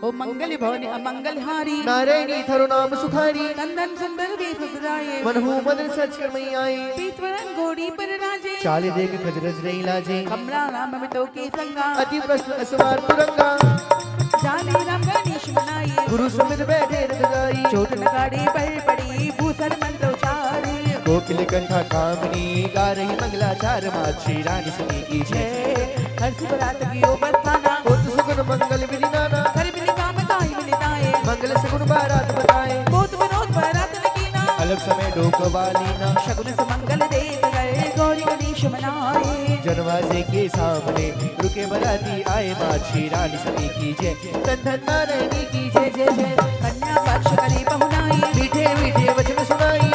ओ मंगल भवन अमंगल हारी नारायणी थारो नाम सुखारी नंदन सुंदर वेश सजाए मनहु मदन सच कर मई आए पीतवरन घोड़ी पर राजे चाले देख खजरज नहीं लाजे कमला राम में तो के संगा अति प्रश्न असवार तुरंगा जाने राम गणेश मनाए गुरु समित बैठे रथ गाई चोट लगाड़ी पर पड़ी भूषण मंत्रोचार कोकिल कंठा कामनी गा रही मंगलाचार माँ श्री रानी सती की जय हर्ष बरात की बरसाना बहुत सुगुन मंगल विधि नाना कर मिली काम ताई मिलताए मंगल सगुन बारात बताए बहुत विनोद बरात नकीना अलग समय डोक वालीना शगुन सुमंगल देव गए गौरी गणेश मनाए जनवासे के सामने रुके बराती आए माँ श्री रानी सती की जय धन धन नारायणी की जय जय जय कन्या पक्ष करे बहुनाई मीठे मीठे वचन सुनाई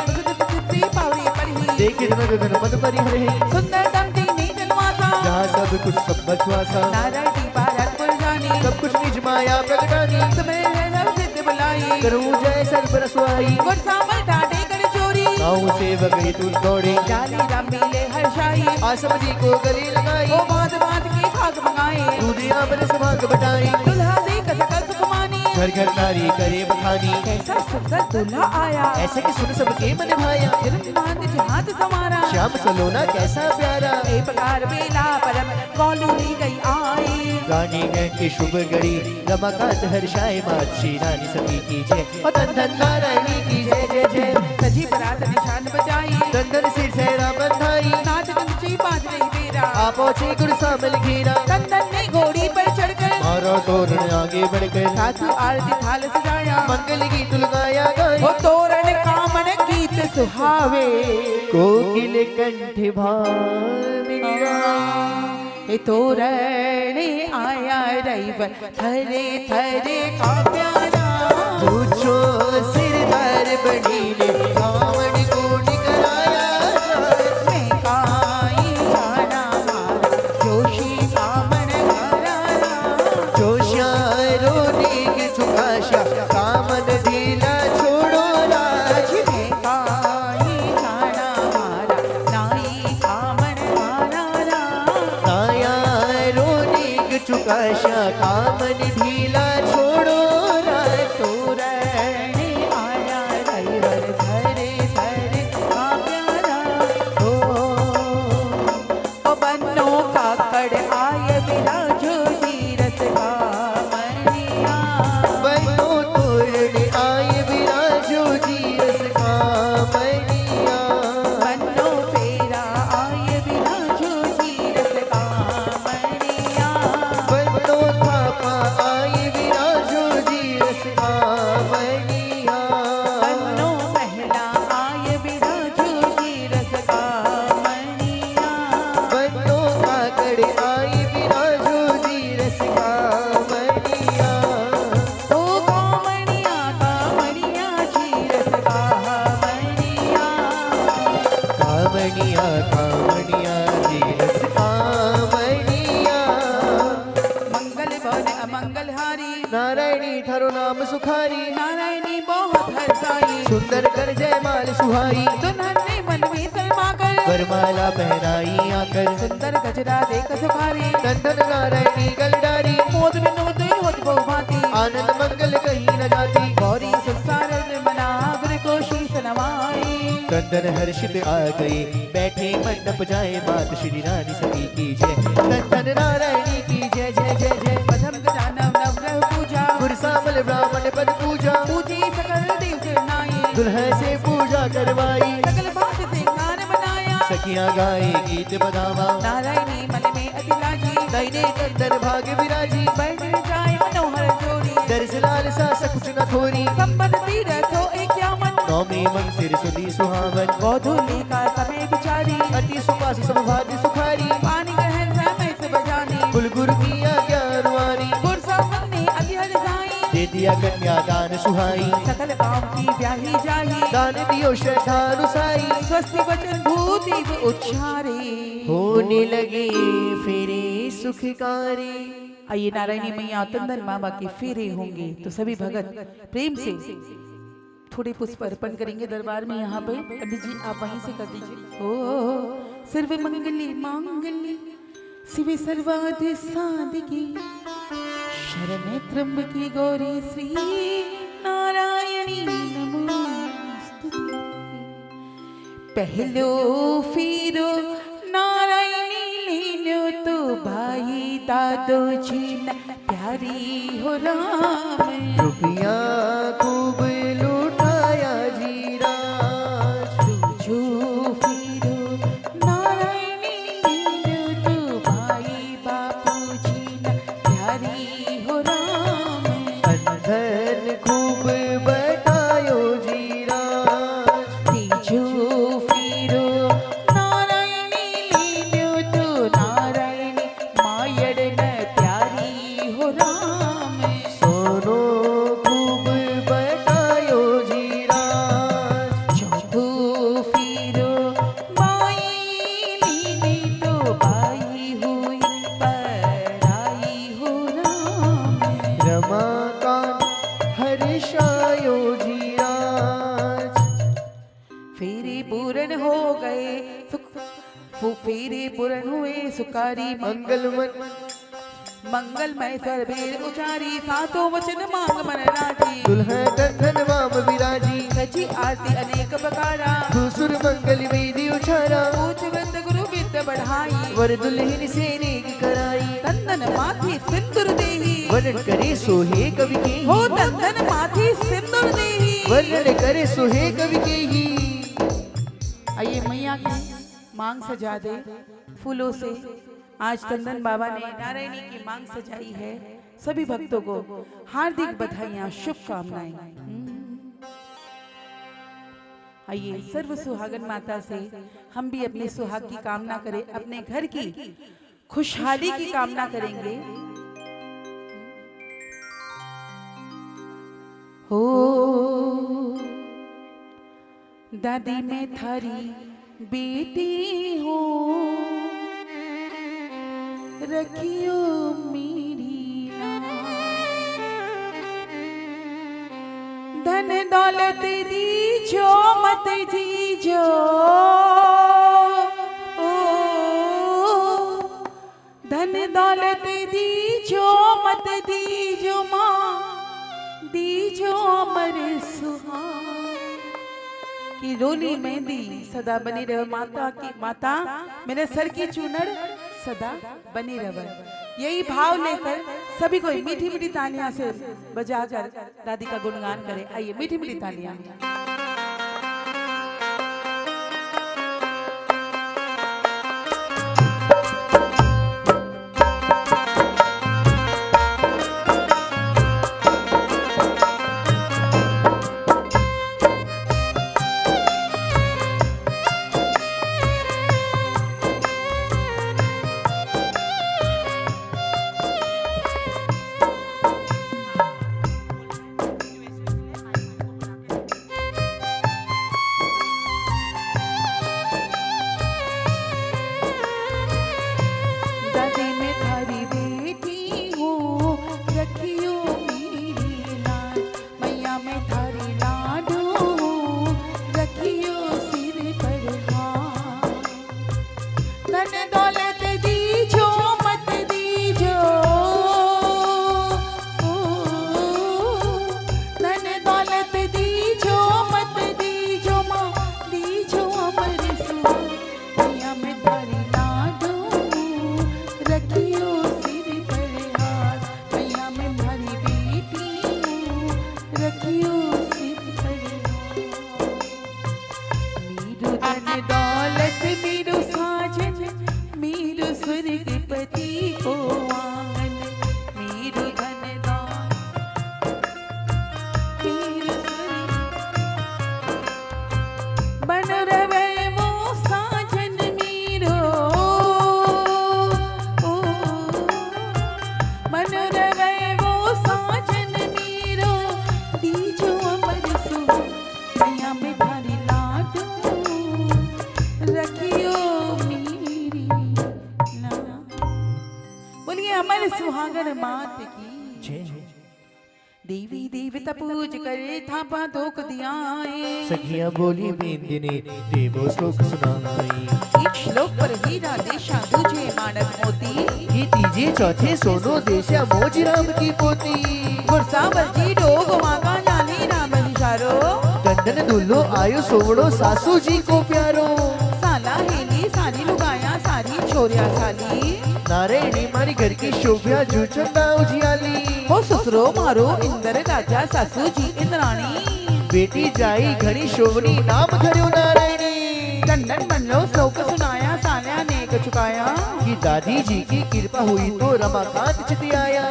पावरी पढ़ी देखे धन धन मद परिहरे सुंदर दंती नीचनवासा जहाँ सब कुछ सब बचवासा नारायण की बारात पर जानी सब कुछ निज माया प्रगटानी समय है सब सिद्ध बुलाई करूँ जय सर्व रसवाई गुर सामल डाटे कर चोरी गाँव सेवक तू दौड़े जाली राम मिले हर्षाई आसम जी को गले लगाई ओ बात बात की खाक मंगाए दूधिया पर सुभाग बटाई दुल्हा देख सकल सुखमानी घर घर नारी करे बखानी कैसा सुंदर दुल्हा आया ऐसे कि सुन सबके मन भाया मान जहाज समारा श्याम सलोना कैसा प्यारा ए प्रकार बेला परम कौलूरी गई आई गाने गए के शुभ घड़ी रमाकांत हर्षाए माँ श्री रानी सती की जय और धन धन नारायणी की जय जय जय सजी बरात निशान बजाई धन धन सिर सहरा बंधाई नाच गंजी बाज रही बेरा आप पहुंचे गुरु सामल घेरा कंदन ने घोड़ी पर चढ़कर मारो तोरण आगे बढ़कर सासू आरती थाल सजाया मंगल गीत लगाया गाई ओ तोरण कामन गीत सुहावे कोकिल कंठ भामिनी ए तोरण आया रैवर थरे थरे का प्यारा पूछो सिरदार बनी ने कावड़ कोट कराया मैं काई जाना मारा जोशी कामन करारा जोशियारो नेक चुकाशा कामन ढीला छोड़ो राज मैं काई जाना मारा नाई कामन करारा नाया रोनेक चुकाशा कामन ढीला छोड़ो राज तोरण आया रैवर धरे धरे का प्यारा ओ बन्नो काकड़ आय विराजो धीरस का मनिया बनो तोरण आए विराजो जीरस कामनिया बन्नो फेरा आय विराजो धीरस का मनिया बनो थापा आए विराजो जीरस कामनिया बन्नो महला आय विराजो धीरस का मनिया बनो काकड़ आए विराजो जीरस कामनिया ओ कामणिया कामणिया धीरस का मनिया कामनिया कामनिया जीरस कामनिया मंगल भवन अमंगल हारी नारायणी थारो नाम सुखारी नारायणी बहुत हर्षाई सुंदर कर जयमाल सुहाई दुल्हन ने मन में शर्मा कर वरमाला पहनाई आकर सुंदर गजरा देख सुखारी नंदन नारायणी गलडारी मोद विनोद होत बहुभांति आनंद मंगल कहीं न जाती गौरी सुसारद मना गुर को शीश नवाई नंदन हर्षित आ गए बैठे मंडप जाए मात श्री रानी सती की जय नंदन नारायणी की जय जय जय जय पदम गजानव नवग्रह पूजा गुर सामल ब्राह्मण पद पूजा पूजी सकल देव सिरनाई दुल्हन से पूजा करवाई सकल बात से गान बनाया सखियां गाए गीत बदावा नारायणी मन में अति लाजी दैने कंदर भाग विराजी बैठ जाए मनोहर जोड़ी दर्श लाल सा सकुच न थोरी संबंध तीरथ हो इक्यावन नौमी मन सिर सुधी सुहावन गोधूली का समय विचारी अति सुपास सौभाग्य सुखारी पानी ग्रहण समय से बजानी बुलगुरु की आज्ञा रुआरी गुर सामने अति हर जाई दे दिया कन्या दान सुहाई सकल काम की ब्याही जाही दान दियो श्रद्धानुसाई स्वस्ति वचन भूति उच्चारे होने लगे फेरे सुखकारी। आइए नारायणी मैया तंदन मामा के फेरे होंगे तो सभी भगत प्रेम से थोड़े पुष्प अर्पण करेंगे दरबार में। यहाँ पे पंडित जी आप वहीं से कर दीजिए। ओ सर्व मंगली मांगली शिवे सर्वाधि साधिकी शरण्ये त्र्यंबके गौरी श्री नारायणी नमोस्तुते। पहलो फेरो नारायणी ले लो तो भाई दादो जी न प्यारी हो राम। रुपया खूब लुटाया जी राज। जो फेरो नारायणी ले लो तो भाई बापू जी न प्यारी हो राम। अंधन खूब बटायो जी राज। तीजो फेरो नारायणी ले लो तो नारायणी मायड़ न प्यारी हो राम। सोनो खूब बटायो जी राज। चौथो फेरो माई लीने तो बाई हुई पराई हो राम। रमाकांत हर्षायो जी राज। फेरे पूर्ण हो गए फेरे पूर्ण हुए सुकारी मंगलमन मंगलमय सरबेर उचारी सातों वचन मांग मन राजी। दुल्हन कंठन वाम विराजी। सची आरती अनेक प्रकारा दूसर मंगल वेदी उछारा। पूछ वृंद गुरु विद्या बढ़ाई। वर दुल्हन से नेक कराई। तंदन माथे सिंदूर देही वर्णन करे सोहे कवि के हो तंदन माथे सिंदूर देही। वर्णन करे सोहे कवि के ही। आइए मैया की मांग सजा दे फूलों से। आज तंदन बाबा ने नारायणी की मांग सजाई है। सभी भक्तों को हार्दिक बधाइयां शुभकामनाएं। आइए सर्व सुहागन माता से हम भी अपने सुहाग की कामना करें, अपने घर की खुशहाली की कामना करेंगे। हो दादी मैं थारी बेटी हूँ, रखियो मेरी नाम। धन दौलत दीजो मत दीजो, ओ धन दौलत दीजो मत दीजो माँ, दीजो अमर सुहाग की रोली मेहंदी सदा बनी रहे। माता की माता मेरे सर की चूनर सदा बनी रहे। यही भाव लेकर सभी को मीठी मीठी तालियां से बजाकर दादी का गुणगान करें। आइए मीठी मीठी तालियां। सुहागन मात की जय। देवी देवता पूज करे थापा धोक दियाए। सखिया बोली बिंदी ने देवो श्लोक सुनाई। एक श्लोक पर हीरा देशा दूजे मानक मोती। तीजे चौथे सोनो देशा मोजी राम की पोती। गुरसा बरजी डोग मांगा नानी राम इशारो। टंडन दुल्लो आयो सोवड़ो सासू जी को प्यारो। साला हेली सारी लुगाया सारी छोरिया साली। नारायणी मारी घर की शोभ्या जूचंदा उजियाली। हो ससुरो मारो इंद्र राजा सासू जी इंद्राणी। बेटी जाई घड़ी शोभनी नाम धर्यो नारायणी। टंडन बनलो शोक सुनाया साल्या नेक चुकाया। कि दादी जी की कृपा हुई तो रमाकांत चित आया।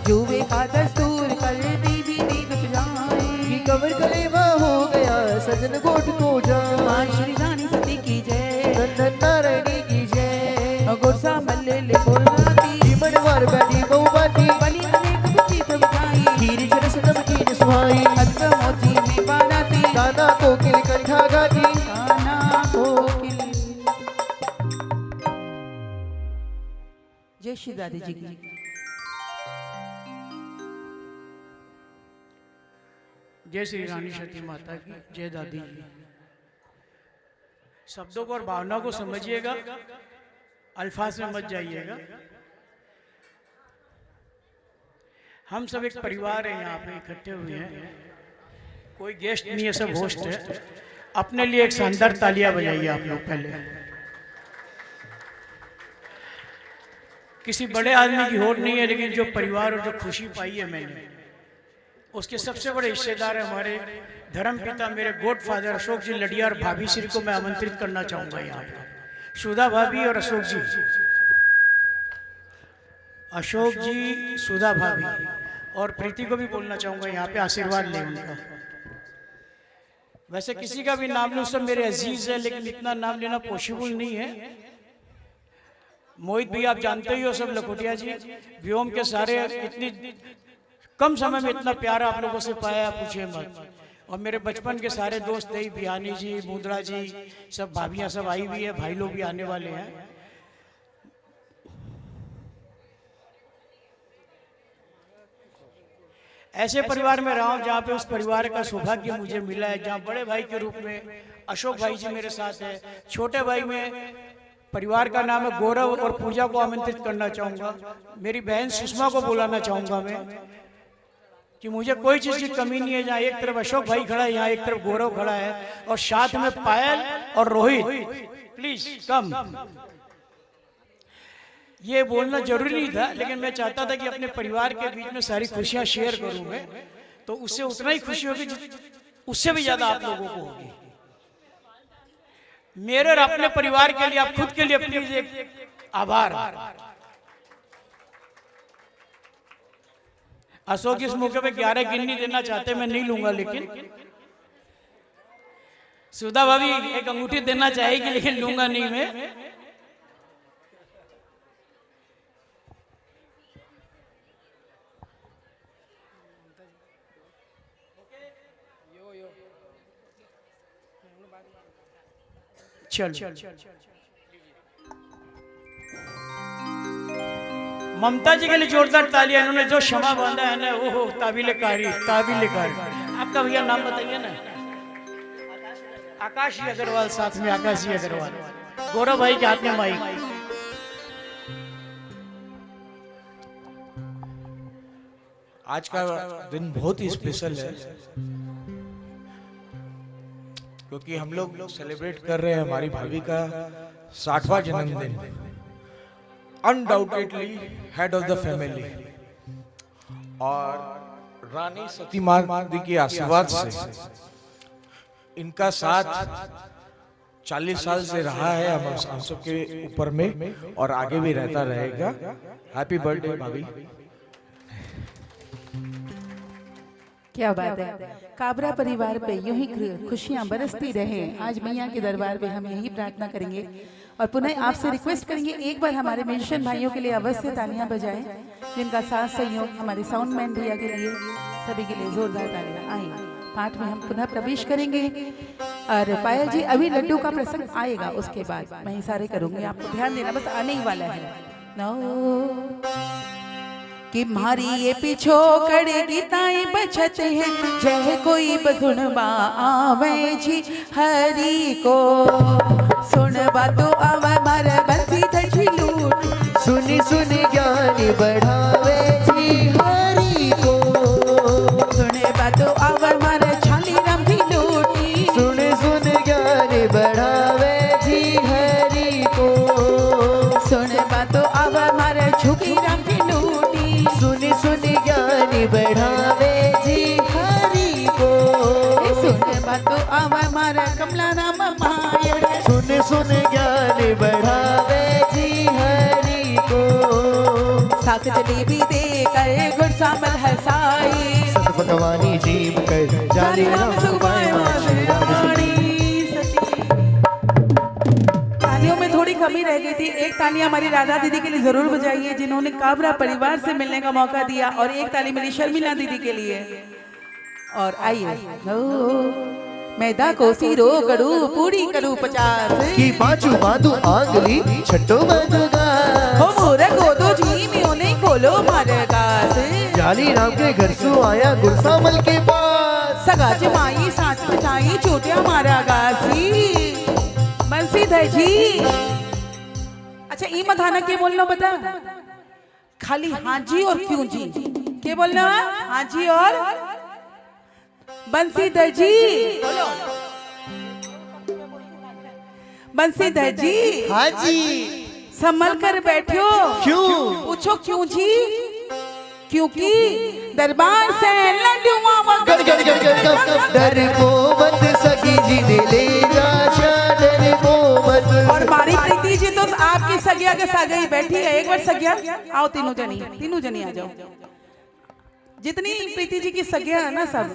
जुए का दस्तूर कर देवी दीप जाए। कि कवर कलेवा हो गया सजन गोट को जा। माँ श्री रानी सती की जय। नंदन नारायणी की जय। गुरसा मल्ले ले बोलती। मनवार बैठी बहु बाती। बनी अनेक बुद्धि सब खाई। खीर चरस नमकीन सुहाई। अत्र मोती में बाराती। गाना कोकिल कंठा गाती। गाना कोकिल। जय श्री दादी जी की। जय श्री रानी सती माता की जय। दादी जी शब्दों को और भावना को समझिएगा, अल्फाज में मत जाइएगा। हम सब एक परिवार है, यहाँ पे इकट्ठे हुए हैं, कोई गेस्ट नहीं है, सब होस्ट है। अपने लिए एक शानदार तालियां बजाइए आप लोग पहले। किसी बड़े आदमी की होड़ नहीं है, लेकिन जो परिवार और जो खुशी पाई है मैंने, उसके सबसे बड़े हिस्सेदार है हमारे धर्म पिता मेरे गॉड फादर अशोक जी लडिया और भाभी श्री को मैं आमंत्रित करना चाहूंगा यहाँ पे। सुधा भाभी और अशोक जी, अशोक जी, सुधा भाभी और प्रीति को भी बोलना चाहूंगा यहाँ पे, आशीर्वाद लें उनका। वैसे किसी का भी नाम लूं, सब मेरे अजीज है, लेकिन इतना नाम लेना पॉसिबल नहीं है। मोहित भी आप जानते ही हो, सब लखोटिया जी, व्योम के सारे, इतनी कम समय में इतना प्यार आप लोगों से पाया पूछे मत। और मेरे बचपन के सारे दोस्त थे, बिहानी जी, मुद्रा जी, सब भाभियां सब आई हुई है, भाई लोग भी आने वाले हैं। ऐसे परिवार में रहा हूं जहाँ पे उस परिवार का सौभाग्य मुझे मिला है, जहाँ बड़े भाई के रूप में अशोक भाई जी मेरे साथ है, छोटे भाई में परिवार का नाम है गौरव और पूजा को आमंत्रित करना चाहूंगा। मेरी बहन सुषमा को बुलाना चाहूंगा मैं, कि मुझे कोई चीज की कमी नहीं है। जहाँ एक तरफ अशोक भाई खड़ा है, यहाँ एक तरफ गौरव खड़ा है, और साथ में पायल और रोहित। Please come. ये बोलना जरूरी नहीं था, लेकिन मैं चाहता था कि अपने परिवार के बीच में सारी खुशियां शेयर करूं मैं, तो उससे उतना ही खुशी होगी, उससे भी ज्यादा आप लोगों को होगी। मेरे और अपने परिवार के लिए, आप खुद के लिए प्लीज एक आभार। अशोक इस मौके पे 11 गिन्नी देना चाहते, मैं नहीं लूंगा, लेकिन सुधा भाभी एक अंगूठी देना चाहेगी, लेकिन लूंगा नहीं मैं। चल ममता जी के लिए जोरदार तालियां। इन्होंने जो क्षमा बांधा है ना, वो काबिल कारी, काबिल कारी। आपका भैया नाम बताइए ना। आकाशी अग्रवाल, साथ में आकाशी अग्रवाल। गौरव भाई के हाथ में माइक। आज का दिन बहुत ही स्पेशल है, क्योंकि हम लोग सेलिब्रेट कर रहे हैं हमारी भाभी का 60वां जन्मदिन। Undoubtedly head of the family, और रानी सती माता के आशीर्वाद से इनका साथ 40 साल से रहा है हम सबके ऊपर में, और आगे भी रहता रहेगा। हैप्पी बर्थडे भाभी। क्या बात है। काबरा परिवार पे यूं ही खुशियां बरसती रहें। आज मैया के दरबार पे हम यही प्रार्थना करेंगे, और पुनः आपसे रिक्वेस्ट करेंगे एक बार हमारे म्यूजिशियन भाइयों के लिए अवश्य तालियां बजाएं, जिनका साथ सहयोग हमारे साउंडमैन भैया के लिए, सभी के लिए जोरदार तालियां। आए पाठ में हम पुनः प्रवेश करेंगे, और पायल जी अभी लड्डू का प्रसंग आएगा, उसके बाद मैं इशारे करूंगी, आपको ध्यान देना, बस आने ही वाला है। नो कि मारी ये पिछो कड़े गीताई बचत है, जय कोई बसुनबा आवे जी हरि को, सुनबा तो आवे मारे बंसी धजी लूट। सुनी सुनी ज्ञान बढ़ावे जी हरि को। सुने बातो आवे मारे छाली राम की लूटी। सुन सुन ज्ञान बढ़ावे जी हरि को। सुने बातो आवे मारे झुकी राम की लूटी। सुन सुन ज्ञान बढ़ावे जी हरि को। सुने बातो आवे मारे कमला राम मायर। सुन सुन ज्ञान बढ़ावे जी हरि को। साख जलेबी दे कर गुड़ सामल हसाई। सत पकवानी जीव कर जाने राम सुखपाए माँ श्री राम सती। तालियों में थोड़ी कमी रह गई थी। एक ताली हमारी राधा दीदी के लिए जरूर बजाइए जिन्होंने काबरा परिवार से मिलने का मौका दिया, और एक ताली मेरी शर्मिला दीदी के लिए। और आइए मैदा को सीरो करू पूरी करू 50 की पांचू बांधू आंगली छठो बंधुगा। हो मोरे को दो जी में उन्हें खोलो मारेगा से। जाली राम के घर से आया गुरसामल के पास। सगा जमाई साथ बिठाई चोटिया मारा गासी। बंसीधर जी अच्छा ई मधाना के बोलना बता। खाली हाँ जी और क्यों जी के बोलना? हाँ जी और बंसीधर जी बोलो। बंसीधर जी हाँ जी। संभल कर बैठो। क्यों? पूछो क्यों जी? क्योंकि दरबार से लड्डुआ गड़ गड़ गड़ गड़ गड़ डर को मत सगी जी ने ले जा डर को मत। और मारी प्रीति जी तो आपकी सगिया के सगाई बैठी है। एक बार सगिया आओ, तीनों जनी आ जाओ। जितनी प्रीति जी की सगिया है ना सब,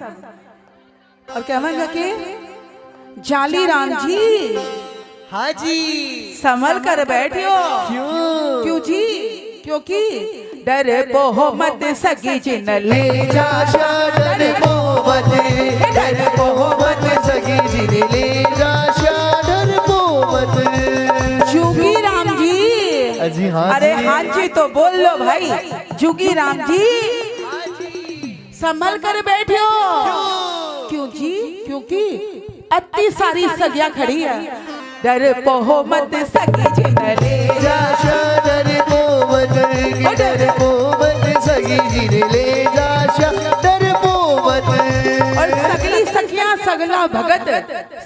और कहेंगे कि जाली राम जी हाँ जी। संभल कर बैठो। क्यों जी? क्योंकि डर पोहो मत सगी जिन ले जा डर को मत। डर को मत सगी जी ने ले जा डर को मत। जुगी राम जी। जी हाँ। अरे हाँ जी तो बोल लो भाई। जुगी राम जी संभल कर बैठो। क्यों जी? क्योंकि अति सारी सगिया खड़ी है। डर पोहो मत सगी जिन ले जा डर को मत। डर को मत सगी जी ने ले जा डर को मत। और सगली सखिया सगला भगत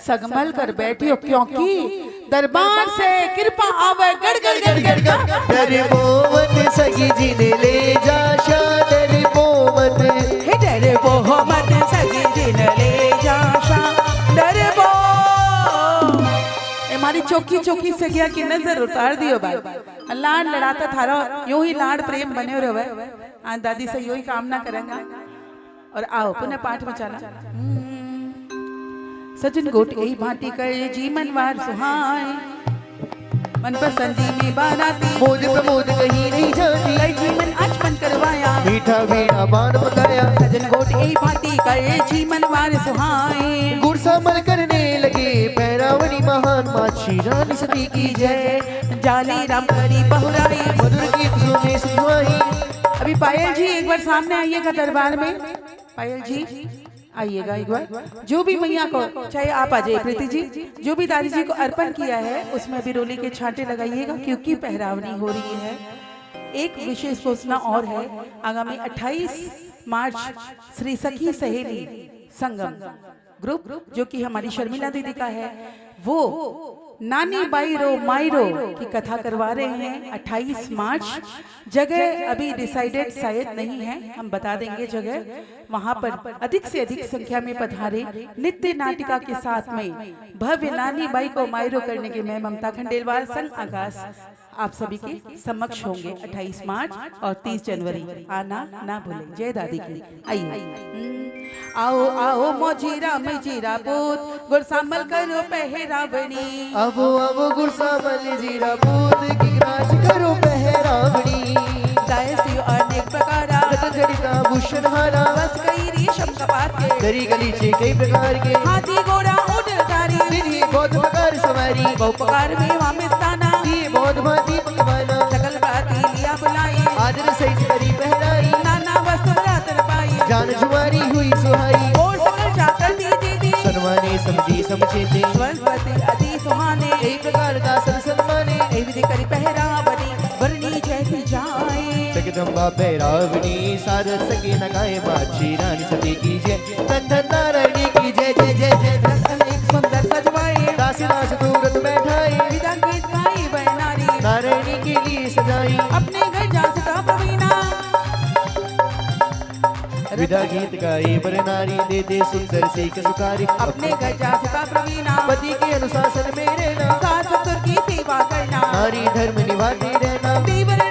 सगमल कर बैठियो, क्योंकि दरबार से कृपा आवे गड़ गड़ गड़ गड़ गड़। डर को मत सगी जी ने ले जा डर को मत। डर पोहो मत सगी जिन ले जा डर पो। हमारी चौकी चौकी सगिया की नजर उतार दियो भाई। लाड लड़ाता थारा यूं ही लाड प्रेम बने रहे। आज दादी से यूं ही कामना करेंगे। और आओ पुनः पाठ में चला। सजन गोट यही भांति कर जीवन वार सुहाए। मन पसंदी में बाराती मोद प्रमोद कहीं नहीं जाती। कर जीवन आचमन करवाया। मीठा मीठा पान पकाया। सजन गोट यही भांति कर जीवन वार सुहाए। गुरसामल करने लगे पैरावणी महान माँ श्री रानी सती की जय। जाली राम करी बहुराई मधुर गीत सुने सुनवाई। अभी पायल जी एक बार सामने आइएगा दरबार में। पायल जी आइएगा एक बार। जो भी मैया को, चाहे आप आ जाइए प्रीति जी, जो भी दादी जी को अर्पण किया है उसमें भी रोली के छांटे लगाइएगा, क्योंकि पहरावनी हो रही है। एक विशेष घोषणा और है। आगामी 28 मार्च श्री सखी सहेली संगम ग्रुप, जो कि हमारी शर्मिला दीदी का है, वो नानी बाई रो मायरो की कथा करवा रहे हैं 28 मार्च। जगह अभी डिसाइडेड शायद नहीं है, हम बता देंगे जगह। वहां पर अधिक से अधिक संख्या में पधारे। नित्य नाटिका के साथ में भव्य नानी बाई को मायरो करने के मैं ममता खंडेलवाल संग आकाश आप सभी के समक्ष होंगे 28 मार्च और 30 जनवरी। आना ना भूलें। जय दादी की। आइए आओ आओ मोजीरा में जीरा पूत गुरसामल करो पहरावनी। आवो आवो गुरसामल जीरा पूत की राज करो पहरावनी। गाय से अनेक प्रकारा गड़ी का भूषण हारा। बस कई रेशम कपात के गली गलीचे कई प्रकार के। हाथी घोड़ा ऊंट गाड़ी विधि बहुत प्रकार सवारी। बहुपकार में वामिस्ताना ये बहुत भांति पकवाना। सकल बाती लिया बुलाई आदर सहित करी पहराई। नाना वस्त्र रातर पाई जान जुआरी हुई सुहाई। और सकल जाकर दी सन्माने समझी समझेते। वनस्पति अति सुहाने कई प्रकार का सन सन्माने। विधि करी पहरा बनी वरनी जैसी जाए। जग जगदम्बा पैरावनी सारद सके न गाए मात श्री रानी सती की जय। धन धन नारायणी की जय जय जय जय धन। एक सुंदर सजवाए दास दास दूरत बैठाई विदा गीत गाई वह नारी नारायणी के लिए सजाई अपने घर जा सका प्रवीणा विदा गीत गाई बर नारी दे दे सुंदर से सुकारी अपने घर जा सका प्रवीणा पति के अनुशासन में रहना सास ससुर की सेवा करना नारी धर्म निभाती रहना देवर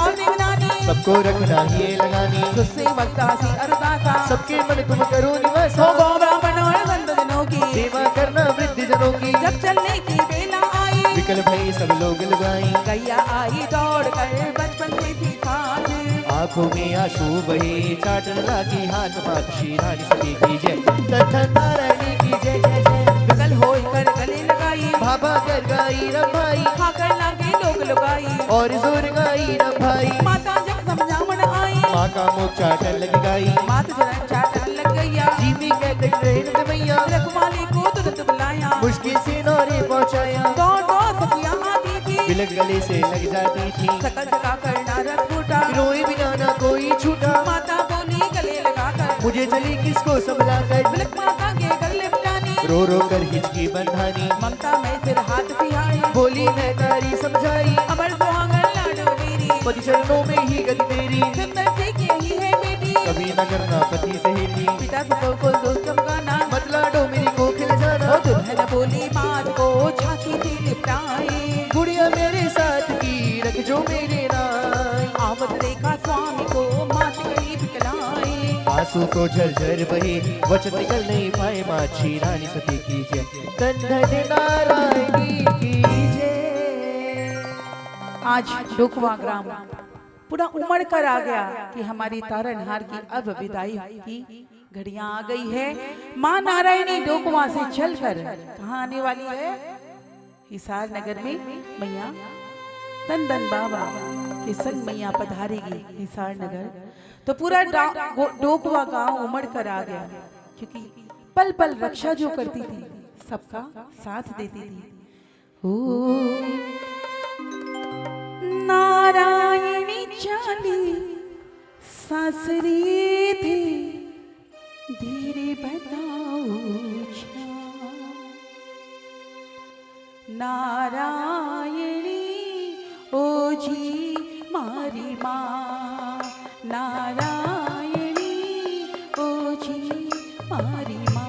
और देवरानी सबको रखना ही लगानी सुसे वक्तासी अरुदासा सबके मन तुम करो निवास हो गौ ब्राह्मण और संतजनों की सेवा करना वृद्ध जनों की जब चलने की बेला आई विकल भई सब लोग लगाई गैया आई दौड़ कर बचपन से थी साथ आंखों में आंसू बहे चाटन लागी हाथ मात श्री रानी सती की जय। धन धन नारायणी की जय जय जय विकल होई कर गले लगाई भाभा कर गाई रंभाई खाकर लागे लोग लगाई और जोर गाई रंभाई माता जब समझावन आई माँ का मुख चाटन लग गाई मात जरा चाटन लग गया जीवी कहते ट्रेन में मैया रखवाली को तुरंत बुलाया मुश्किल से नौरे पहुँचाया दौड़ सखिया आती थी बिलक गले से लग जाती थी सकल जगा कर नारद फूटा रोए बिना ना कोई छूटा माता बोली गले लगाकर मुझे चली किसको संभला कर बिलक माता के गले मिलानी रो रो कर हिचकी बंधानी ममता में सिर हाथ फिहाई बोली मैं तारी समझाई अमर सुहागन लाडो मेरी पति चरणों में ही गति तेरी सुंदर से यही है बेटी कभी न करना पति से ही थी पिता ससुर को दोस्त चमकाना मत लाडो मेरी को खिल जाना ओ दुल्हन बोली मात को छाती से लिपटाए गुड़िया मेरे साथ की रख जो मेरे नाई आवत रेखा स्वामी को मात करीब खिलाए आंसू को झरझर बहे वचन निकल नहीं पाए माँ श्री रानी सती की जय। धन धन नारायणी की जय। आज डोकवा ग्राम पूरा उमड़ कर आ गया कि हमारी तारनहार की अब विदाई की घड़ियां आ गई है। माँ नारायणी डोकवा से चलकर कहाँ आने वाली है? हिसार नगर में मैया तन दन बाबा के संग मैया पधारेगी हिसार नगर। तो पूरा डोकवा गांव उमड़ कर आ गया क्योंकि पल पल रक्षा जो करती थी सबका साथ देती थी। ओ नारायणी चाली सासरी थी धीरे बताओ नारायणी ओ जी मारी माँ नारायणी ओ जी मारी माँ।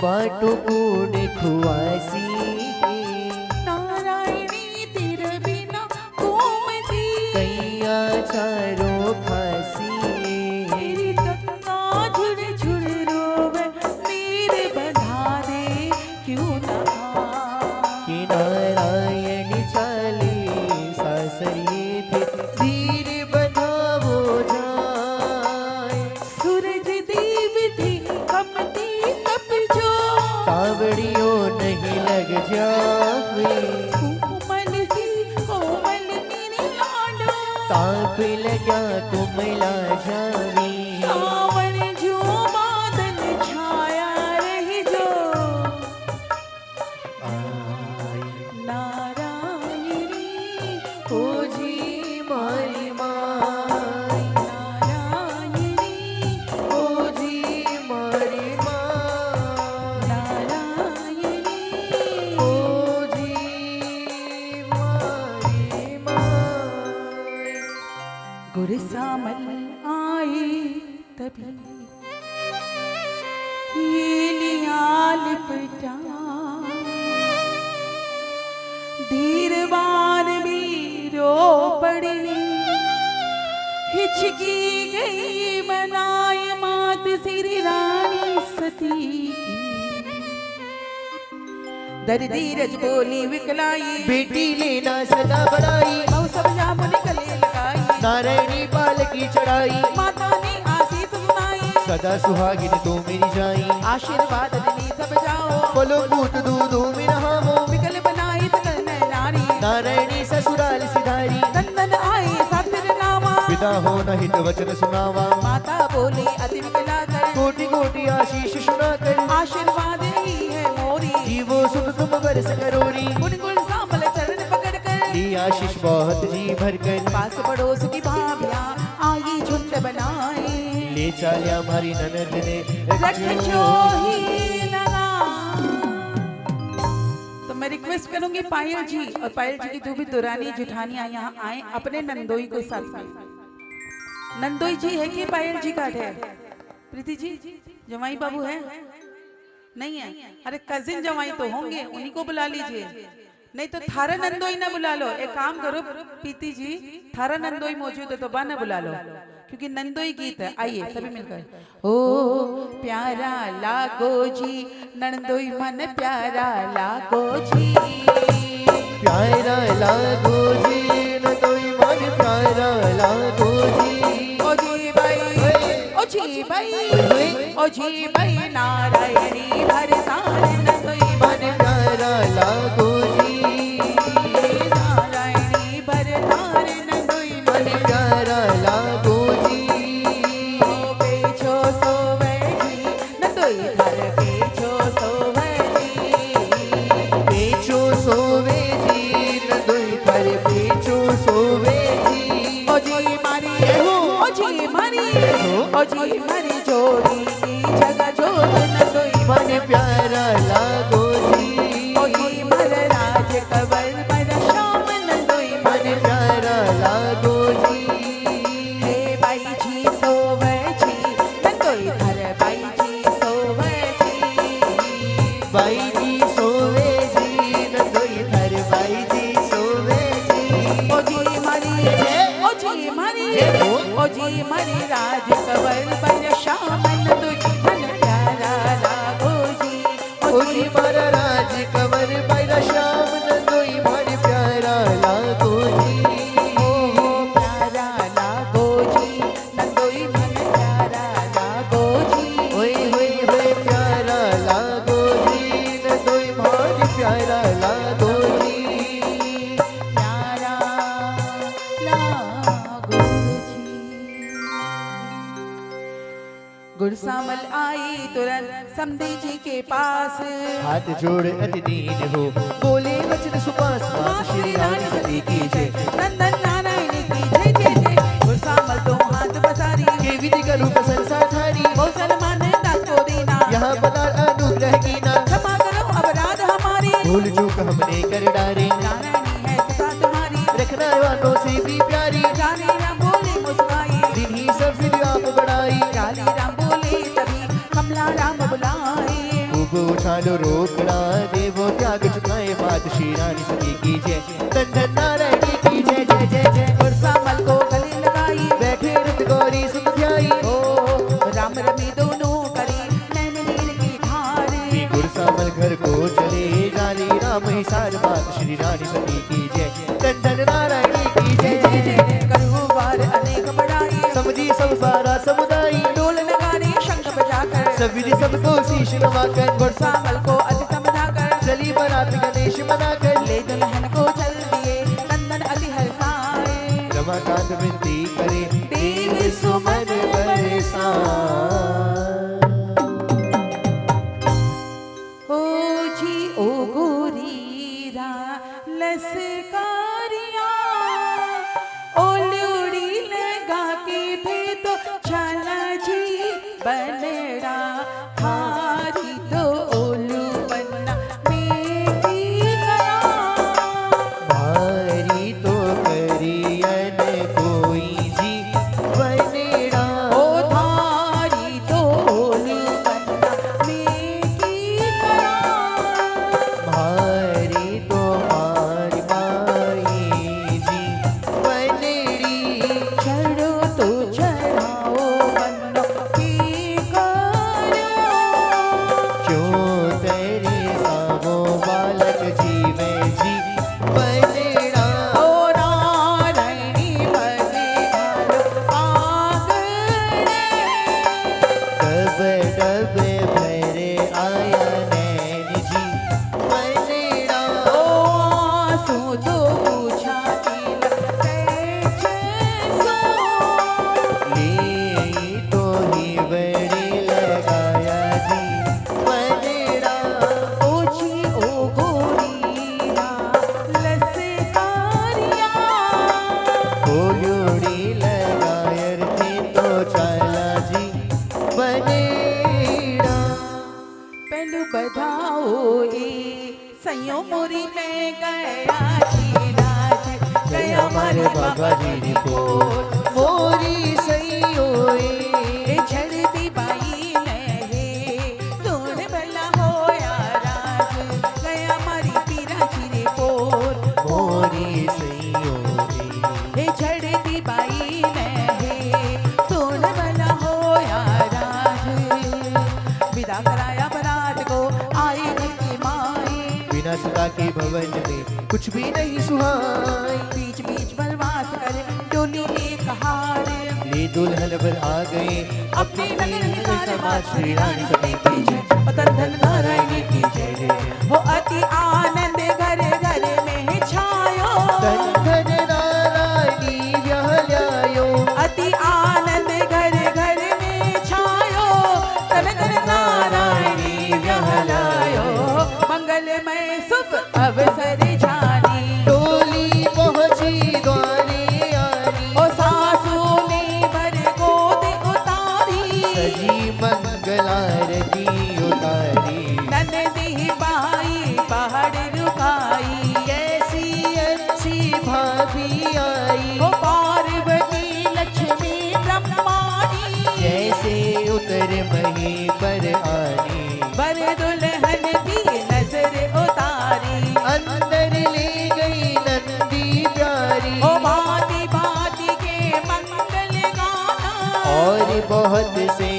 बाटो कूड़ खुआसी नारायणी तेरे बिना घूमती कैया चारों खासी मेरी तन्ना झुड़ झुड़ रोवे मेरे बधा दे क्यों ना कि नारायण चाले सासरिए थे धीर बधावो जाए सूरज देव थी कपती कप जो कावड़ियों नहीं लग जावे कोमल मेरे लाडो ताप लगा कुमला जावे सावन जो बादल छाया रही जो नारायणी ओ जी मारी माई नारायणी ओ जी मारी माई नारायणी ओ जी मारी माई गुरसामल आई तभी ये लिया लिपटा धीरवान भी रो पड़ी हिचकी गई बनाए मात श्री रानी सती की दर धीरज बोली विकलाई बेटी लेना सदा बड़ाई बहु सब जामुन गले लगाई नारायणी पाल की चढ़ाई माता ने आशीष सुनाई सदा सुहागिन तू मेरी जाई आशीर्वाद देनी सब जाओ बोलो कूट दूधू में नहावो विकल बनाई सकल नारी नारायणी ससुराल सिधारी नंदन आए सातिर नामा पिता हो न हित वचन सुनावा माता बोली अति विकला कर कोटि कोटि आशीष सुना कर आशीर्वाद ही है मोरी जीवो सुख तुम बरस करोरी गुनगुन सांभल चरण पकड़ कर ली आशीष बहुत जी भर कर पास पड़ोस की भाभियां आई झुंड बनाए ले चालिया हमारी ननद ने रखो ही लगा। तो मैं रिक्वेस्ट करूंगी पायल जी और पायल जी की जो भी दुरानी जेठानियां यहाँ आए अपने नंदोई को साथ में। नंदोई जी है कि पायल जी का है? प्रीति जी जमाई बाबू है नहीं है? अरे कजिन जमाई तो होंगे, उन्हीं को बुला लीजिए। नहीं तो थारा नंदोई ना बुला लो। एक काम करो प्रीति जी, थारा नंदोई मौजूद है तो बाना बुला लो, क्योंकि नंदोई गीत है। आइए सभी मिलकर। ओ प्यारा लागो जी नंदोई मन प्यारा लागो जी, प्यारा लागो जी नंदोई मन प्यारा लागो जी। ओ जी भाई ओ जी भाई ओ जी भाई नारायणी भरतार नंदोई मन प्यारा लागो जी नारायणी भरतार नंदोई मन प्यारा लागो जी। ओ बेचो सोवे जी नंदोई धर बेचो सोवे जी, बेचो सोवे जी नंदोई पर बेचो सोवे जी। ओ जी मारी ओ जी मारी ओ जी मारी जोड़ी की जगह जोत नंदोई मन प्यारा लागो जी ओ जी मर राज कवर पर शाम नंदोई मन प्यारा लागो जी। हे बाई जी सोवे जी नंदोई धर बाई जी सोवे जी, बाई जी सोवे जी नंदोई पर बाई जी सोवे जी। ओ जी मारी ओ जी मारी ओ जी मारी राज कवर पर शाम नंदोई मन प्यारा लागो जी ओ जी मारा राज कवर बैरा श्याम नंदोई मन प्यारा लागो जी। ओ प्यारा लागो जी नंदोई मन प्यारा लागो जी। ओए होए होए प्यारा लागो जी नंदोई मन प्यारा लागो जी। प्यारा लागो जी। गुरसामल आई तुरंत समधी जी के पास, हाथ जोड़ अति दीन हो बोले वचन सुपास मात श्री रानी सती की जय। नंदन नारायण की जय जय जय। गुरसामल तो हाथ बसारी के विधि का रूप संसार धारी कौशल माने दास को देना, यहाँ पधार अनुग्रह की ना क्षमा करो अपराध हमारी, भूल चूक हमने कर डारे नारायणी है सदा तुम्हारी, रखना वालों से भी प्यारी जाने राम बोले मुस्काई, दिन ही सब विधि आप बढ़ाई। काली राम बोले तभी कमला राम बुलाए, खूब उछालो रोकड़ा देवो त्याग चुकाए मात श्री रानी सती की जय धन धन नारायणी की जय जय जय जय गुरसामल को गले लगाई बैठे रत गौरी सुख ध्याई ओ राम रमी दोनों करी नैन नीर की धार गुरसामल घर को चले जाली राम हिसार मात श्री रानी सती की जय धन धन नारायणी की जय जय जय करू बार अनेक बड़ाई समझी सब सारा समुदाय ढोल नगाड़े शंख बजाकर सब विधि सबको शीश नवाकर गुरसामल को अति समझाकर चली बारात गणेश मनाकर ले दुल्हन को चल दिए नंदन अति हर्षाए रमाकांत विनती करे देव सुमन बरसा ओ जी ओ गोरीरा लसकारिया ओ लूड़ी लगा के थे तो चला जी बनड़ा हारी तो ओलू बनना मेरी करा भारी तो करियन कोई जी बनेड़ा ओ धारी तो ओलू बनना मेरी करा भारी तो मारी माई जी बनेड़ी चढ़ो तो चढ़ाओ बनो की करो क्यों तेरे सामो बालक जीवे जी बनेड़ा ओ नारायणी बने घरो आंगणे डब डब भरे आया नैन जी बनेड़ा ओ आंसू तो पूछा दिल कैसे ले तो ही बड़ी लगाया जी बनेड़ा ओ जी ओ गोरीरा लसकारिया कोल्योड़ी लगायर थी तो चला जी बनेड़ा पहलू बधाओ ए सयो मोरी में गया जी राज गया मारे बाबा जी को मोरी सही होए ए झड़ती बाई लहे सुन भला होया राज गया मारी पीरा चिरे कोर मोरी सही होए ए झड़ती बाई लहे सुन भला होया राज विदा कराया बरात को आई घर की माई बिना सदा के भवन में कुछ भी नहीं सुहाई बीच बीच बर्बाद कर डोली एक हार ले दुल्हन पर आ गए अपने नगर निसार समाज श्री रानी सती की जय और धन धन नारायणी की जय हो अति आनंद घर घर में छायो धन धन नारायणी यह ल्यायो अति आनंद घर घर में छायो धन धन नारायणी यह लायो मंगलमय शुभ अवसर जानी डोली पहुंची द्वारे आनी ओ सासू ने भर गोद उतारी सजी मंगलारती उतारी नंदी बाई पहाड़ रुकाई कैसी अच्छी भाभी आई ओ पार्वती लक्ष्मी ब्रह्माणी जैसे उतर मही पर आनी बर दुल्हन की नजर उतारी अंदर ले गई नंदी प्यारी ओ भांति भांति के मंगल गाना और बहुत से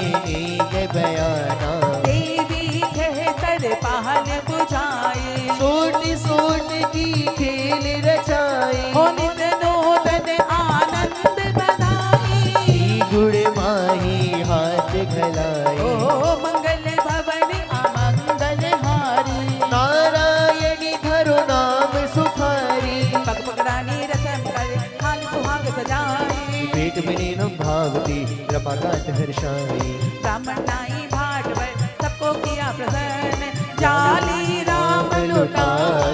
एक बयाना देवी कहकर पहल बुझाई सोट सोट की खेल रचाई ओ नित नूतन आनंद बधाई गुड़ माही हाथ घलाई ओ मंगल भवन अमंगल हारी नारायणी धरो नाम सुखारी पग पगड़ानी रसम कर हाल सुहाग सजाई पेट में नीलम भावती रमाकांत हर्षाई ब्राह्मण नाई भाट पर सबको किया प्रसन्न जाली राम लुटा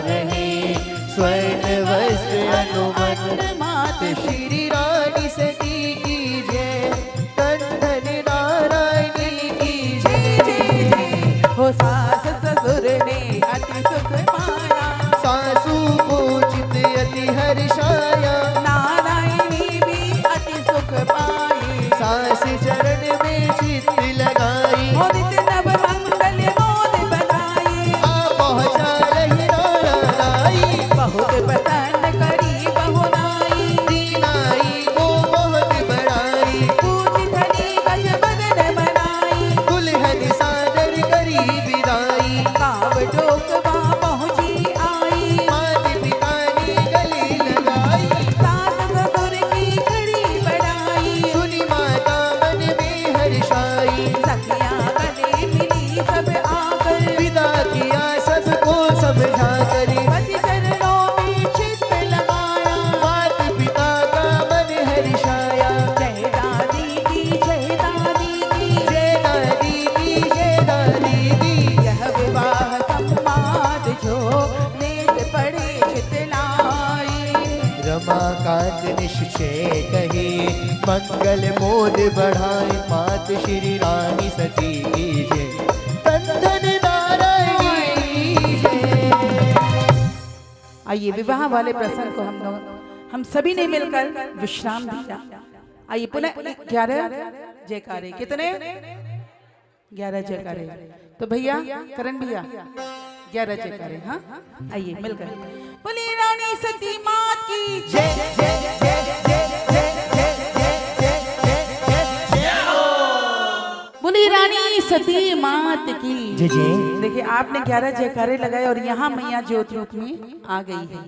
रहे स्वर्ण वस्त्र अनुमत मात श्री रानी सती की जय धन धन नारायणी की जय जय जय हो सास ससुर ने अति सुख पाया सासू को चित अति हर्षाया नारायणी भी अति सुख पाई सास चरण में चित लगाई हो नित नव मंगल मोद बना हर्षाई। सखिया गले मिली सब आकर, विदा किया सबको समझाकर, पति चरणों में चित्त लगाया। मात पिता का मन हर्षाया। जय दादी की जय दादी की, जय दादी की जय दादी की। यह विवाह संवाद जो नेत पड़े चितलाए। रमाकांत निश्चय कहे, मंगल मोद बढ़ाए। मात श्री रानी सती की जय, धन नारायणी की जय। आइए विवाह वाले प्रसंग को हम सभी ने मिलकर विश्राम दिया। आइए पुनः 11 जयकारे। कितने? 11 जयकारे। तो भैया करण भैया 11 जयकारे। हाँ आइए मिलकर बोले रानी सती मात की जय जय जय जय जय जय जय जय। बोली रानी सती मात की जय जय। देखिए आपने 11 जयकारे लगाए और यहाँ मैया ज्योत रूप में आ गई है।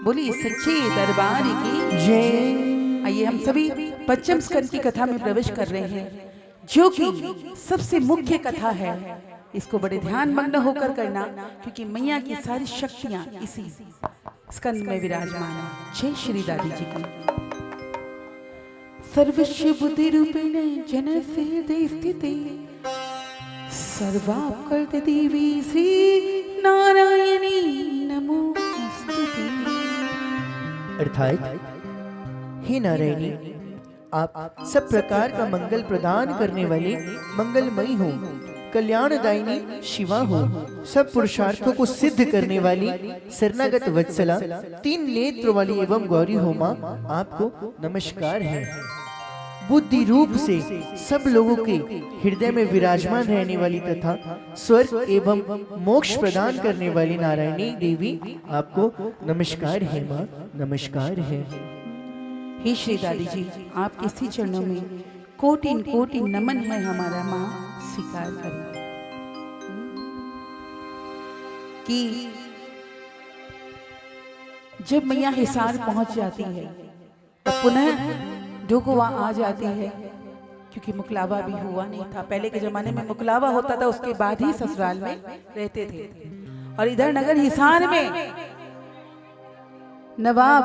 बोली सच्चे दरबार की जय। आइए हम सभी पंचम स्कंद की कथा में प्रवेश कर रहे हैं, जो कि सबसे मुख्य कथा है। इसको बड़े ध्यान मग्न होकर करना, क्योंकि मैया की सारी शक्तियां इसी स्कंद में विराजमान है। जय श्री दादी जी की। सर्वस्व बुद्धि रूपेण जन से स्थिते, सर्वापकर्त देवी श्री नारायणी नमोस्तुते। अर्थात हे नारायणी, आप सब प्रकार का मंगल प्रदान करने वाले मंगलमयी हो, कल्याणदायिनी शिवा हो, सब पुरुषार्थों को सिद्ध करने वाली शरणागत वत्सला, 3 नेत्र वाली एवं गौरी हो मां, आपको नमस्कार है। बुद्धि रूप से सब लोगों के हृदय में विराजमान रहने वाली तथा स्वर्ग एवं मोक्ष प्रदान करने वाली नारायणी देवी, आपको नमस्कार है मां, नमस्कार है। हे श्री दादी जी, आपके इसी चरणों में कोटिन कोटिन नमन है हमारा माँ, स्वीकार करें। कि जब मैया हिसार पहुंच जाती है तो पुनः ढोकुआ आ जाती है, क्योंकि मुकलावा भी हुआ नहीं था। पहले के जमाने में मुकलावा होता था, उसके बाद ही ससुराल में रहते थे। और इधर नगर हिसार में नवाब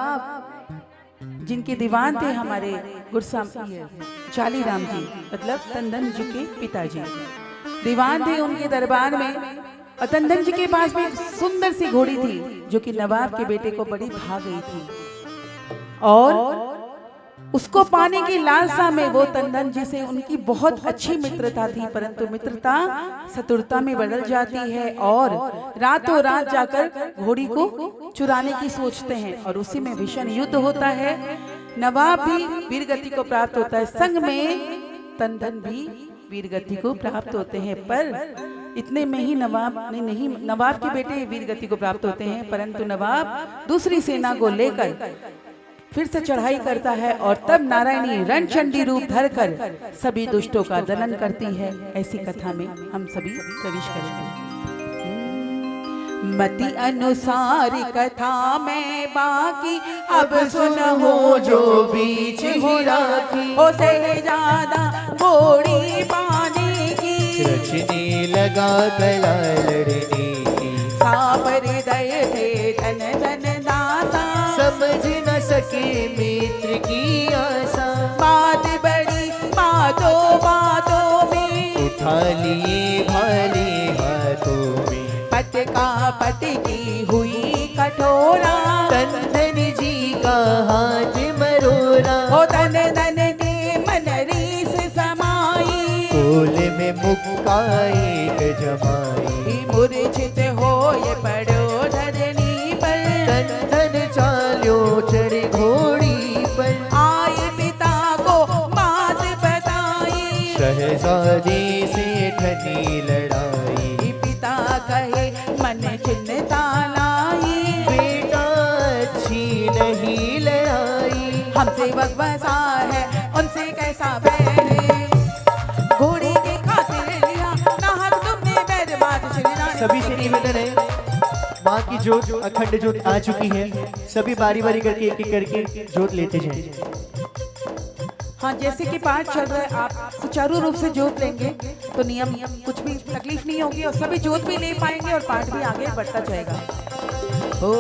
जिनके दीवान थे हमारे गुरसाम चाली राम जी, मतलब तंदन जी के पिताजी दीवान थे उनके दरबार में। और तंदन जी के पास में एक सुंदर सी घोड़ी थी, जो कि नवाब के बेटे को बड़ी भा गई थी। और उसको पाने की लालसा में वो तंदन जी से उनकी बहुत अच्छी मित्रता थी, परंतु मित्रता शत्रुता में बदल जाती है और रातों रात जाकर घोड़ी को चुराने की सोचते हैं। और उसी में भीषण युद्ध होता है। नवाब भी वीरगति को प्राप्त होता है, संग में तंदन भी वीरगति को प्राप्त होते हैं। पर इतने में ही नवाब के बेटे वीरगति को प्राप्त होते हैं, परंतु नवाब दूसरी सेना को लेकर फिर से चढ़ाई करता है। और तब नारायणी रणचंडी रूप धरकर सभी दुष्टों का दमन करती है। ऐसी कथा में हम सभी प्रवेश करेंगे। मति अनुसार कथा में बाकी अब सुन हो जो बीच ही राखी। हो से ज्यादा घोड़ी पाने की, रचने लगा कला लड़ने की। साप हृदय थे धन धन दाता, समझ न सके मित्र की आशा। बात बड़ी बातों बातों में, उठा लिए भाले हाथों में। पत का पत की हुई कठोरा, तंदन जी का हाथ मरोरा। हो तन धन के मन रीस समाई, कोल में मुक्का एक जमाई। मूर्छित हो ये पड़ो धरनी पर, तंदन चाल्यो चढ़ घोड़ी पर। आए पिता को बात बताई, शहजादे से ठनी लड़ाई। पिता कहे मन चिन्हता लाई, बेटा अच्छी नहीं लड़ाई। हमसे बकबसा है उनसे कैसा बैर, घोड़ी की खातिर लिया नाहक तुमने बैरबाद श्री रानी। सभी से निवेदन है, माँ की जोत अखंड जोत आ चुकी है। सभी बारी बारी करके एक एक करके जोत लेते जाएं। हाँ, जैसे कि पाठ चल रहा है, आप सुचारू रूप से जोत लेंगे तो नियम कुछ भी तकलीफ नहीं होगी और सभी जोत भी ले पाएंगे और पाठ भी आगे बढ़ता जाएगा। ओ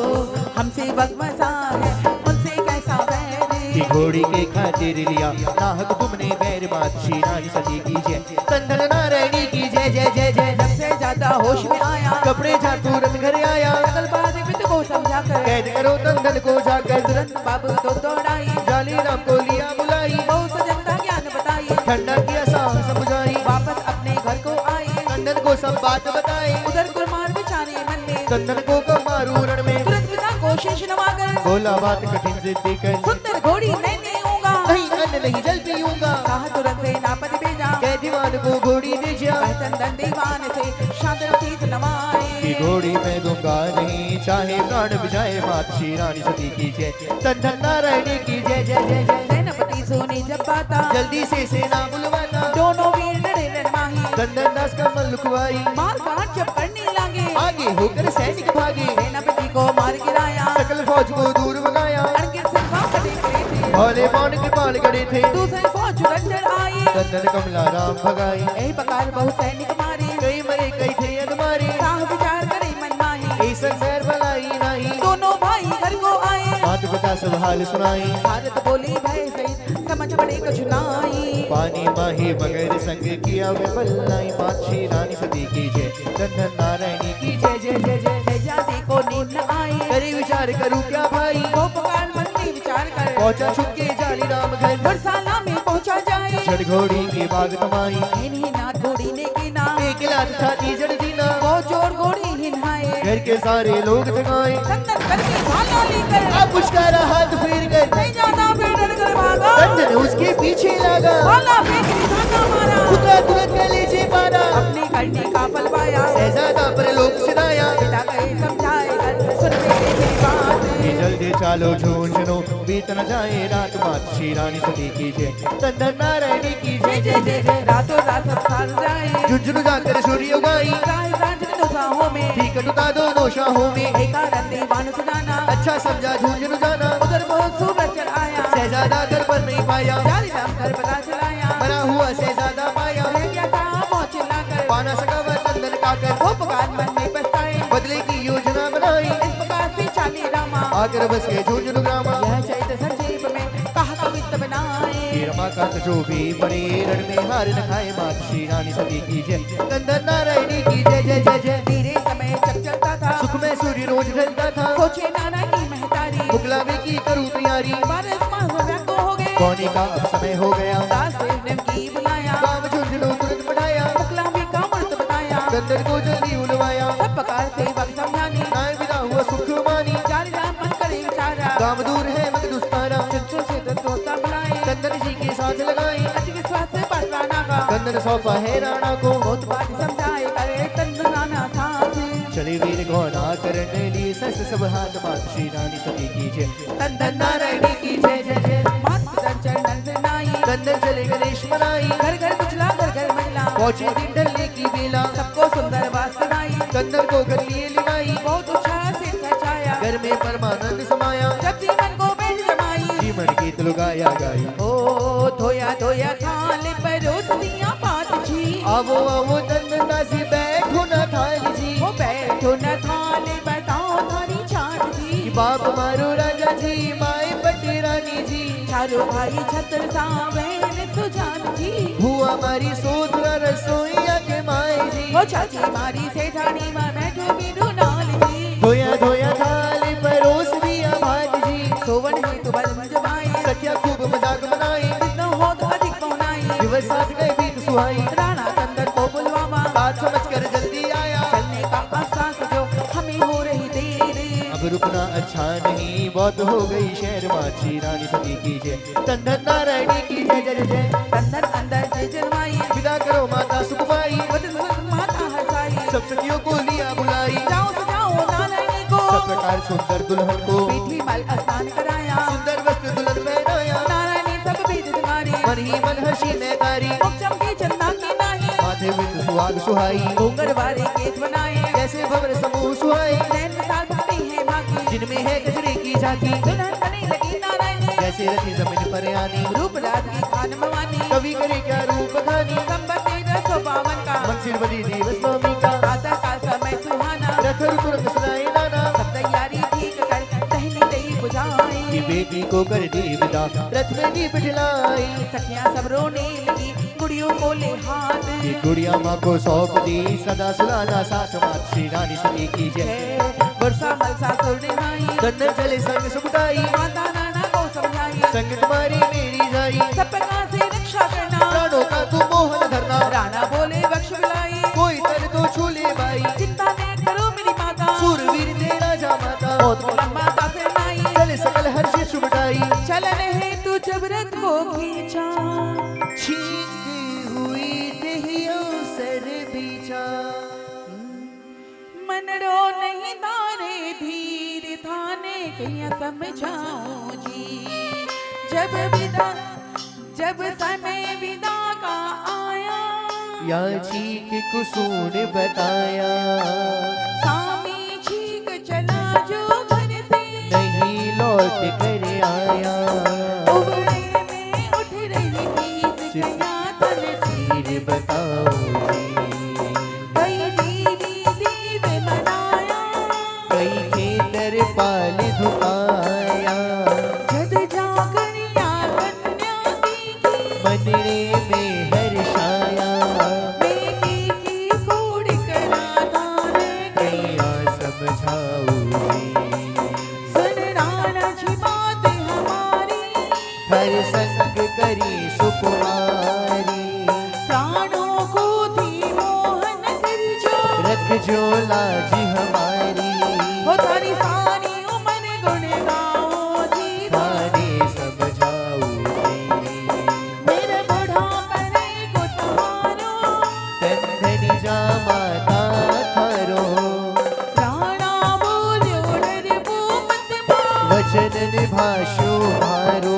हमसे बदमजा है, उनसे कैसा बैर कि घोड़ी के खातिर लिया नाहक तुमने बैर, मात श्री रानी सती की जय, तंदन नारायणी की जय जय जय जय। सबसे ज्यादा होश में आया, कपड़े झाड़ तुरंत घर आया, सकल बात को समझा कर कैद करो तंदन को जाकर, तुरंत बाबू तो दौड़ाई, जाली राम को लिया बुलाई, बहुत सजनता ज्ञान बताई, ठंडा किया सांस बुझाई, वापस अपने घर को आए, तंदन को सब बात बताई, उधर कुमार बिचारे मन में, तंदन को कमारू रण में, तुरंत पिता कोशिश नवाकर, बोला बात कठिन से कर, सुंदर घोड़ी नहीं होगा, नहीं अन्न नहीं जल पीऊंगा, कहा तुरंत से नापति भेजा, कह दीवान को घोड़ी दे जा, चंदन दीवान से शादर तीत नवाए, कि घोड़ी मैं दूंगा नहीं, चाहे प्राण बिजाए, मात श्री रानी सती की जय, तंदन नारायणी की जय जय जय जय। सेनापति सोनी जब पाता, जल्दी से सेना बुलवाना, दोनों वीर डरे निर्माही, तंदन दास का मन लुकवाई, मार काट जब करने लगे, आगे होकर सैनिक भागे, सेनापति को मार गिराया, सकल फौज को दूर भगाया, अनगिनत सिंह कटे पड़े थे, भोले बाण के पाल गड़े थे, दूसरे फौज रंजन आई, तंदन कमला राम भगाई, यही प्रकार बहुत सैनिक मारे, कई मरे कई थे अधमारे, साह विचार करे मन माही, ऐसा खैर भलाई नहीं, दोनों भाई घर को आए, मात पिता सब हाल सुनाई, भारत बोली भय सहित समझ पड़े कुछ नाई, पानी माही मगर संग किया विफल नाई, मात श्री रानी सती की जय, तंदन नारायणी की जय जय जय जय। जाति को नींद न आई, करे विचार करूं क्या भाई, वो पुकार मन में विचार कर, पहुंचा छुपके जाली राम घर, बरसाला में पहुंचा जाए, जड़ घोड़ी के बाग तमाई, इन्हीं ना घोड़ी ने की ना, एक लात छाती जड़ दीना, वो जोर घोड़ी हिन्हाए, घर के सारे लोग जगाए, चंदन करके भाला लेकर, अब पुचकारा हाथ फेर कर, नहीं जाता फिर डर कर भागा, तंदन उसके पीछे लगा, भाला फेंक निशाना मारा, पुत्रा तुरंत कलेजे पारा, अपनी करने का फल पाया, शहजादा पर लोग सिनाया, पिता कहे समझाए कर, सुनते मेरी बात, ये जल्दी चालो झुंझुनो, बीत न जाए रात, मात श्री रानी सती की जय, तंदन नारायणी की जय जय जय जय जय, रातों रात सब साल जाए, झुंझुनु जाकर सूर्य उगाई, राय रांझन दोसाहों में, ठीक टुटा दोनों शाहों में, एक आनंद दीवान सजाना, अच्छा समझा झुंझुनु जाना, उधर बहुत सूरज चढ़ आया, शहजादा घर पर नहीं पाया, जारी राम घर बता चलाया, मरा हुआ शहजादा पाया, रह गया था पहुंच लाकर, पाना सका वह तंदन काकर, वो पुकार मन में पछताए, बदले की योजना बनाई, इस प्रकार से चाली रामा, आकर बस के झुंझुनु ग्रामा, यह चैत संजीव में कहा कवित्त बनाए, रमाकांत जो भी पड़े रण में हार न खाए, मात श्री रानी सती की जय, तंदन नारायणी की जय जय जय जय। धीरे समय चक चलता था, सुख में सूर्य रोज ढलता था, सोचे नाना की महतारी, मुगलावे की करूं तैयारी, बारिश माह व्याकुल हो गए, कौनी का अब समय हो गया, दास देव ने की बुलाया, काम झुंझुनु तुरंत बढ़ाया, मुगलावे का मर्द बताया, तंदन को जल्दी उलवाया, सब प्रकार से वक्त समझाने, नाय विदा हुआ सुख मानी, जारी राम मन करे विचारा, काम दूर है मत दुस्तारा, चंचल से दोस्ता बुलाए, तंदन जी के साथ लगाई, अति विश्वास से पटवाना का, तंदन सौंपा है राणा को, बहुत बात समझाए करे तंदन नाना साथ, चले वीर घोड़ा करने लिए सस सब हाथ, मात श्री रानी सती की जय, तंदन नारायणी की जय जय जय। मात पिता चरणन से नाई, तंदन चले गणेश मनाई, घर घर कुचला घर घर महिला, पहुंचे दिन ढलने की बेला, सबको सुंदर वास बनाई, तंदन को कर लिए लिनाई, बहुत उत्साह से सचाया, घर में परमानंद समाया, जब जीवन को बैठ जमाई, जीवन गीत लुगाया गाई, ओ धोया धोया थाल पर रोज दिया बात जी, आवो आवो तंदन दासी बैठो न थाल जी, वो बैठो न थाल बताओ थारी छाट जी, कि बाप मारो राजा जी, माए पटी रानी जी, चारों भाई छत्र सावेन सुजान जी, हुआ हमारी सोधरा रसोईया के माए जी, वो चाची मारी से ठाणी माँ बैठो बिनु नाल जी, धोया धोया थाल परोस दिया भात जी, सोवन ही तो बल जमाए, सखिया खूब मजाक बनाई, जितना हो तो अधिक पहुनाई, दिवस साथ गए बीत सुहाई, राणा तंदन को बुलवामा, बात समझ कर जल्दी आया, चलने का आसास जो हमें हो रही देर, अब रुकना अच्छा नहीं, बहुत हो गई शहर, मात श्री रानी सती की जय, तंदन नारायणी की जय जय जय। तंदन अंदर जय जलवाई, विदा करो माता सुखमाई, वदन वदन माता हरसाई, सब सखियों को लिया बुलाई, जाओ सजाओ नारायणी को, सब प्रकार सुंदर दुल्हन को, पीठी मल स्नान कराया, सुंदर वस्त्र दुल्हन पहनाया, नारायणी सब बीज तुम्हारी, मन ही मन हर्षी नैकारी, मोक्षम की चंदा की नाही, माथे विंद सुहाग सुहाई, घूंगर वाले केस बनाए, जैसे भवर समूह सुहाई, नैन साथ है बाकी, जिनमें है गजरे की झांकी, दुल्हन बनी लगी नारायणी, जैसे जैसे रखी जमीन पर आनी, रूप रात की खान भवानी, कवि करे क्या रूप खानी, संबत 1352 का, मंसिर बदी दिवस नवमी का, आता का समय सुहाना, रथ ऋतु रंग सुनाए नाना, सब तैयारी ठीक कर टहली दई बुझाई, कि बेटी को कर दी विदा, रथ में दीप जलाई, सखियां सब रोने लगी, गुड़ियों को ले हाथ, कि गुड़िया माँ को सौंप दी, सदा सुलाना साथ मात, श्री रानी सती की जय। वर्षा मलसा सुर निभाई, कन्नड़ चले संग सुबुताई, माता नाना को समझाई, संग तुम्हारी मेरी जाई, सब प्रकार से रक्षा करना, प्राणों का तू मोहन धरना, राणा बोले बख्श बिलाई, कोई तर तो छूले बाई, चिंता न करो मेरी माता, सूरवीर तेरा जा माता, बहुत लंबा का फिर नाई, चले सकल हर्ष सुबुताई, चलन है तू जब रथ को खींचा, छींक हुई देहियों सर बीचा, मनरो नहीं तारे धीर थाने कहीं समझाऊं जी, जब समय विदा का आया, या चीख कुसूर बताया, स्वामी छीक चला जो घर से, नहीं लौट कर आया, उबड़े में उठ रही थी सैया तन से, तीर बताओ कई दीवी दीवे मनाया, कई खेतर पाल धुआया, जद जाकर या कन्या की, मनने में हर्षाया, बेटी की कोड़ करा दान गई, कैया समझाऊंगी, सुन राणा जी बात हमारी, हर संग करी सुकुमारी, प्राणों को थी मोहन कर जो, रख जो लाज हमारी, हो थारी सारी उम्र गुण गाओ जी, थाने समझाऊंगी, मेरे बुढ़ापने को तुम्हारो, कंधन जा माता थारो, राणा बोल्यो डरबो मत मारो, वचन निभाशो मारो,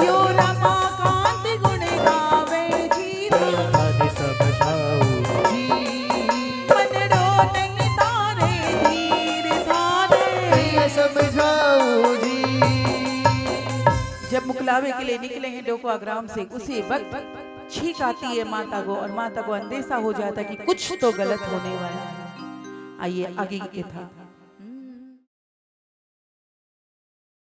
यो रमाकांत गुण गावे जी, थाने समझाऊंगी, मनरो नहीं तारे धीर थारे, कैया समझाऊंगी। जब मुकलावे के लिए निकले हैं डोकवा ग्राम से, उसी वक्त छींक आती है माता को, और माता को अंदेशा हो जाता है कि कुछ तो गलत होने वाला है। आइए आगे की कथा।